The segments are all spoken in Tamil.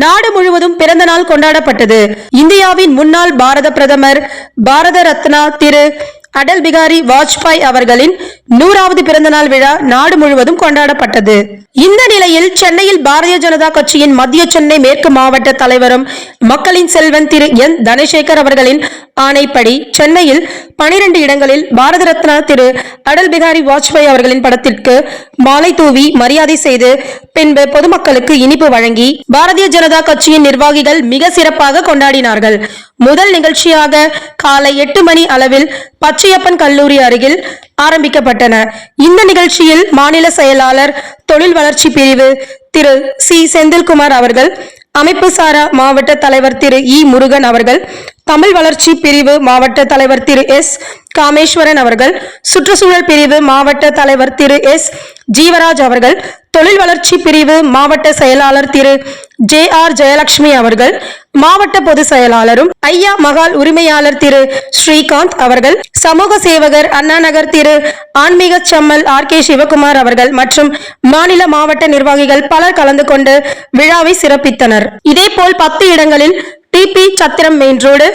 நாடு முழுவதும் பிறந்த நாள் கொண்டாடப்பட்டது. இந்தியாவின் முன்னாள் பாரத பிரதமர் பாரத ரத்னா திரு அடல் பிகாரி வாஜ்பாய் அவர்களின் 100வது பிறந்தநாள் விழா நாடு முழுவதும் கொண்டாடப்பட்டது. இந்த நிலையில் சென்னையில் பாரதிய ஜனதா கட்சியின் மத்திய சென்னை மேற்கு மாவட்ட தலைவரும் மக்களின் செல்வன் திரு என் தனசேகர் அவர்களின் ஆணைப்படி சென்னையில் 12 இடங்களில் பாரத ரத்னா திரு அடல் பிகாரி வாஜ்பாய் அவர்களின் படத்திற்கு மாலை தூவி மரியாதை செய்து பின்பு பொதுமக்களுக்கு இனிப்பு வழங்கி பாரதிய ஜனதா கட்சியின் நிர்வாகிகள் மிக சிறப்பாக கொண்டாடினார்கள். முதல் நிகழ்ச்சியாக காலை 8 மணி அளவில் பச்சையப்பன் கல்லூரி அருகில் ஆரம்பிக்கப்பட்டன. இந்த நிகழ்ச்சியில் மாநில செயலாளர் தொழில் வளர்ச்சி பிரிவு திரு சி செந்தில்குமார் அவர்கள், அமைப்பு சாரா மாவட்ட தலைவர் திரு இ முருகன் அவர்கள், தமிழ் வளர்ச்சி பிரிவு மாவட்ட தலைவர் திரு எஸ் காமேஸ்வரன் அவர்கள், சுற்றுச்சூழல் பிரிவு மாவட்ட தலைவர் திரு எஸ் ஜீவராஜ் அவர்கள், தொழில் வளர்ச்சி பிரிவு மாவட்ட செயலாளர் திரு ஜே ஆர் ஜெயலட்சுமி அவர்கள், மாவட்ட பொதுச் செயலாளரும் ஐயா மகால் உரிமையாளர் திரு ஸ்ரீகாந்த் அவர்கள், சமூக சேவகர் அண்ணா நகர் திரு ஆன்மீக செம்மல் ஆர் கே சிவகுமார் அவர்கள் மற்றும் மாநில மாவட்ட நிர்வாகிகள் பலர் கலந்து கொண்டு விழாவை சிறப்பித்தனர். இதேபோல் 10 இடங்களில் டிபி சத்திரம் மெயின் ரோடு,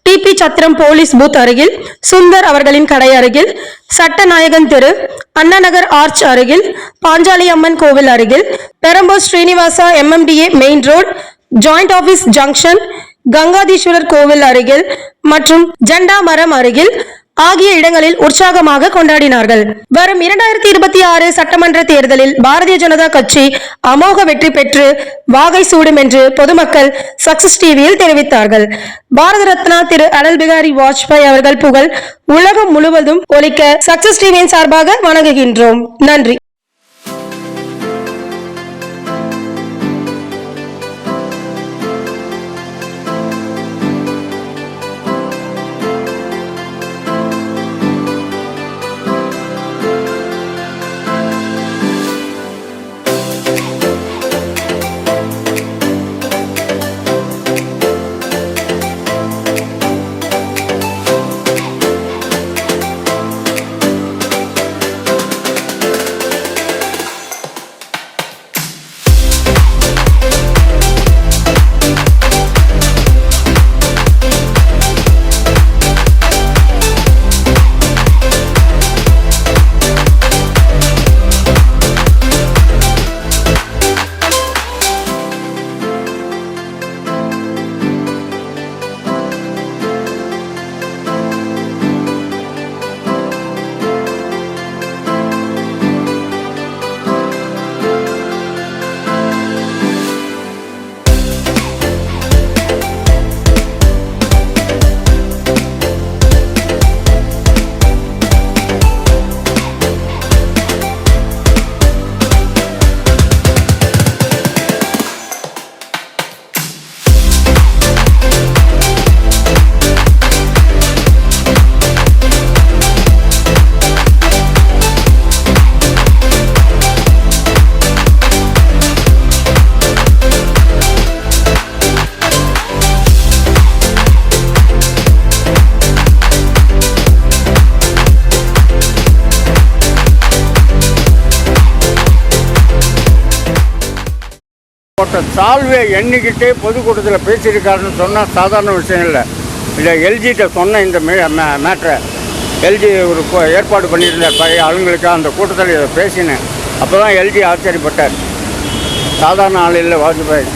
டிபி சத்திரம் போலீஸ் பூத் அருகில், சுந்தர் அவர்களின் கடை அருகில், சட்டநாயகன் தெரு, அண்ணா நகர் ஆர்ச் அருகில், பாஞ்சாலி அம்மன் கோவில் அருகில், Perambur Srinivasa MMDA main road, joint office junction, Gangadheeswarar கோவில் அருகில் மற்றும் ஜெண்டா மரம் அருகில் ஆகிய இடங்களில் உற்சாகமாக கொண்டாடினார்கள். வரும் 2026 சட்டமன்ற தேர்தலில் பாரதிய ஜனதா கட்சி அமோக வெற்றி பெற்று வாகை சூடும் என்று பொதுமக்கள் சக்சஸ் டிவியில் தெரிவித்தார்கள். பாரத ரத்னா திரு அடல் பிகாரி வாஜ்பாய் அவர்கள் புகழ் உலகம் முழுவதும் ஒலிக்க சக்சஸ் டிவியின் சார்பாக வணங்குகின்றோம். நன்றி. சால்வையை எண்ணிக்கிட்டே பொதுக்கூட்டத்தில் பேசியிருக்காருன்னு சொன்னால் சாதாரண விஷயம் இல்லை. இல்லை எல்ஜிகிட்ட சொன்ன இந்த மேட்ரை எல்ஜி ஒரு ஏற்பாடு பண்ணியிருந்தார் பழைய ஆளுங்களுக்கு. அந்த கூட்டத்தில் இதை பேசினேன். அப்போ தான் எல்ஜி ஆச்சரியப்பட்டார். சாதாரண ஆள் இல்லை வாஜ்பாய்,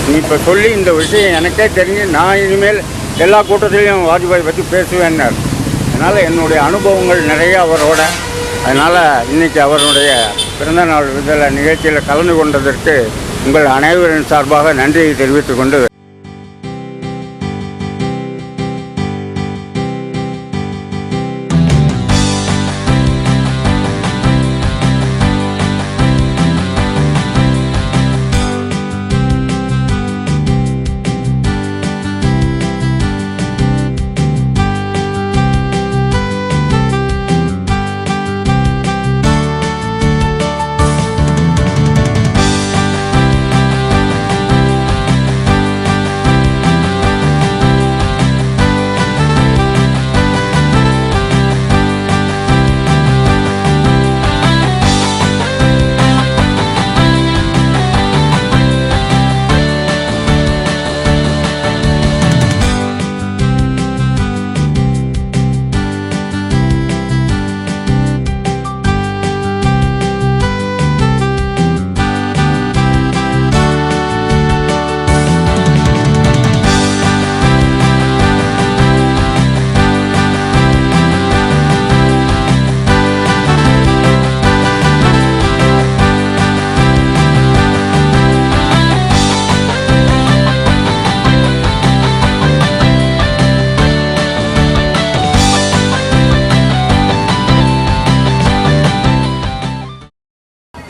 நீ இப்போ சொல்லி இந்த விஷயம் எனக்கே தெரிஞ்சு நான் இனிமேல் எல்லா கூட்டத்திலையும் வாஜ்பாய் பற்றி பேசுவேன்னார். அதனால் என்னுடைய அனுபவங்கள் நிறைய அவரோட. அதனால் இன்றைக்கி அவருடைய பிறந்தநாள் நிகழ்ச்சியில் கலந்து கொண்டதற்கு உங்கள் அனைவரின் சார்பாக நன்றியை தெரிவித்துக் கொண்டு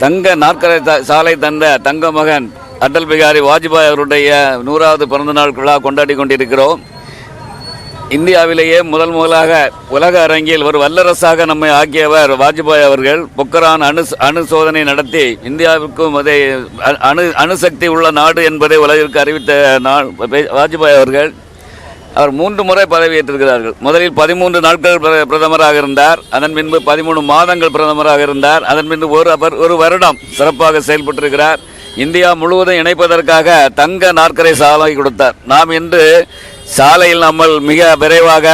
தங்க நாற்கரை சாலை தந்த தங்க மகன் அடல் பிகாரி வாஜ்பாய் அவருடைய 100வது பிறந்தநாள் விழா கொண்டாடி கொண்டிருக்கிறோம். இந்தியாவிலேயே முதலாக உலக அரங்கில் ஒரு வல்லரசாக நம்மை ஆக்கியவர் வாஜ்பாய் அவர்கள். பொக்ரான் அணு சோதனை நடத்தி இந்தியாவுக்கும் அதை அணுசக்தி உள்ள நாடு என்பதை உலகிற்கு அறிவித்த நாள் வாஜ்பாய் அவர்கள். அவர் 3 முறை பதவியேற்றிருக்கிறார்கள். முதலில் 13 நாட்கள் பிரதமராக இருந்தார். அதன் பின்பு 13 மாதங்கள் பிரதமராக இருந்தார். அதன் பின்பு ஒரு வருடம் சிறப்பாக செயல்பட்டிருக்கிறார். இந்தியா முழுவதும் இணைப்பதற்காக தங்க நாற்கரை சாலை கொடுத்தார். நாம் இன்று சாலையில் நம்ம மிக விரைவாக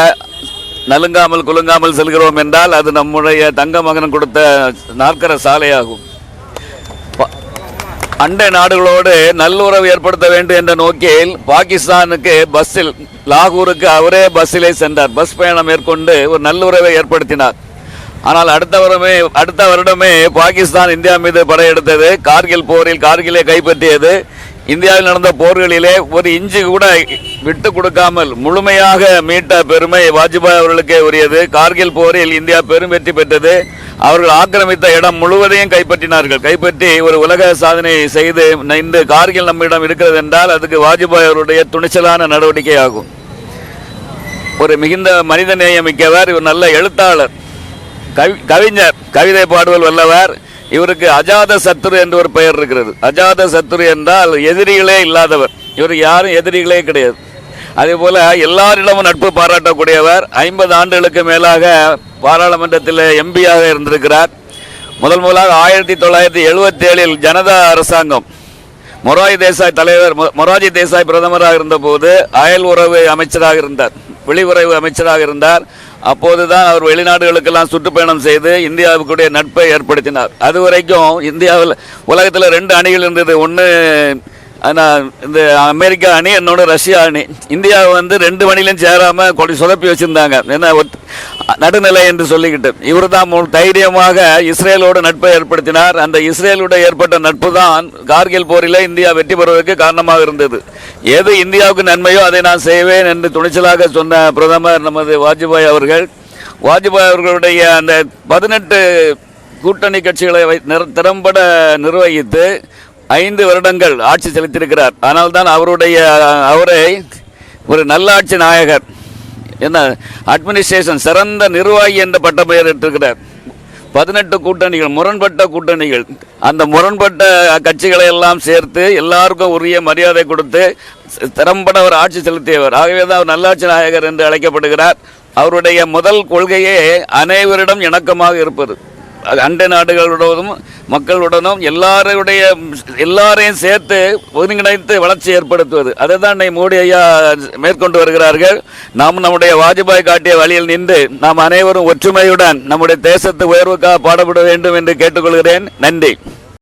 நலுங்காமல் குலுங்காமல் செல்கிறோம் என்றால் அது நம்முடைய தங்க மகன் கொடுத்த நாற்கரை சாலையாகும். அண்டை நாடுகளோடு நல்லுறவு ஏற்படுத்த வேண்டும் என்ற நோக்கில் பாகிஸ்தானுக்கு பஸ்ஸில் லாகூருக்கு அவரே பஸ்ஸிலே சென்றார். பஸ் பயணம் மேற்கொண்டு ஒரு நல்லுறவை ஏற்படுத்தினார். ஆனால் அடுத்த வருடமே பாகிஸ்தான் இந்தியா மீது படையெடுத்தது. கார்கில் போரில் கார்கிலை கைப்பற்றியது. இந்தியாவில் நடந்த போர்களிலே ஒரு இஞ்சி கூட விட்டு கொடுக்காமல் முழுமையாக மீட்ட பெருமை வாஜ்பாய் அவர்களுக்கே உரியது. கார்கில் போரில் இந்தியா பெரும் வெற்றி பெற்றது. அவர்கள் ஆக்கிரமித்த இடம் முழுவதையும் கைப்பற்றினார்கள். கைப்பற்றி ஒரு உலக சாதனை செய்து இந்த கார்கில் நம்மிடம் இருக்கிறது என்றால் அதுக்கு வாஜ்பாய் அவருடைய துணிச்சலான நடவடிக்கை ஆகும். ஒரு மிகுந்த மனித நேயமிக்கவர். இவர் நல்ல எழுத்தாளர், கவிஞர், கவிதை பாடுவல் வல்லவர். இவருக்கு அஜாத சத்ரு என்று ஒரு பெயர் இருக்கிறது. அஜாத சத்ரு என்றால் எதிரிகளே இல்லாதவர். இவருக்கு யாரும் எதிரிகளே கிடையாது. அதே போல எல்லாரிடமும் நட்பு பாராட்டக்கூடியவர். 50 ஆண்டுகளுக்கு மேலாக பாராளுமன்றத்தில் எம்பியாக இருந்திருக்கிறார். முதலாக 1977 ஜனதா அரசாங்கம் மொராஜி தேசாய் பிரதமராக இருந்தபோது அயல் உறவு அமைச்சராக இருந்தார், வெளியுறவு அமைச்சராக இருந்தார். அப்போதுதான் அவர் வெளிநாடுகளுக்கெல்லாம் சுற்றுப்பயணம் செய்து இந்தியாவுக்குடைய நட்பை ஏற்படுத்தினார். அதுவரைக்கும் இந்தியாவில் உலகத்தில் 2 அணிகள் இருந்தது. ஒன்று இந்த அமெரிக்கா அணி, இன்னொன்று ரஷ்யா அணி. இந்தியா 2 அணிலையும் சேராமல் சொதப்பி வச்சுருந்தாங்க. என்ன நடுநிலை என்று சொல்லிக்கிட்டு இவர் தான் தைரியமாக இஸ்ரேலோடு நட்பை ஏற்படுத்தினார். அந்த இஸ்ரேலோடு ஏற்பட்ட நட்பு தான் கார்கில் போரில் இந்தியா வெற்றி பெறுவதற்கு காரணமாக இருந்தது. எது இந்தியாவுக்கு நன்மையோ அதை நான் செய்வேன் என்று துணிச்சலாக சொன்ன பிரதமர் நமது வாஜ்பாய் அவர்கள். வாஜ்பாய் அவர்களுடைய அந்த 18 கூட்டணி கட்சிகளை திறம்பட நிர்வகித்து 5 வருடங்கள் ஆட்சி செலுத்தியிருக்கிறார். ஆனால் தான் அவரை ஒரு நல்லாட்சி நாயகர், என்ன அட்மினிஸ்ட்ரேஷன் சிறந்த நிர்வாகி என்ற பட்ட பெயர் இட்டிருக்கிறார். 18 கூட்டணிகள், முரண்பட்ட கூட்டணிகள், அந்த முரண்பட்ட கட்சிகளை எல்லாம் சேர்த்து எல்லாருக்கும் உரிய மரியாதை கொடுத்து திறம்பட அவர் ஆட்சி செலுத்தியவர். ஆகவே தான் அவர் நல்லாட்சி நாயகர் என்று அழைக்கப்படுகிறார். அவருடைய முதல் கொள்கையே அனைவரிடம் இணக்கமாக இருப்பது. அண்டை நாடுகளுடனும் மக்களுடனும் எல்லாரையும் சேர்த்து ஒருங்கிணைத்து வளர்ச்சி ஏற்படுத்துவது. அதை தான் மோடி ஐயா மேற்கொண்டு வருகிறார்கள். நாம் நம்முடைய வாஜ்பாய் காட்டிய வழியில் நின்று நாம் அனைவரும் ஒற்றுமையுடன் நம்முடைய தேசத்து உயர்வுக்காக பாடுபட வேண்டும் என்று கேட்டுக்கொள்கிறேன். நன்றி.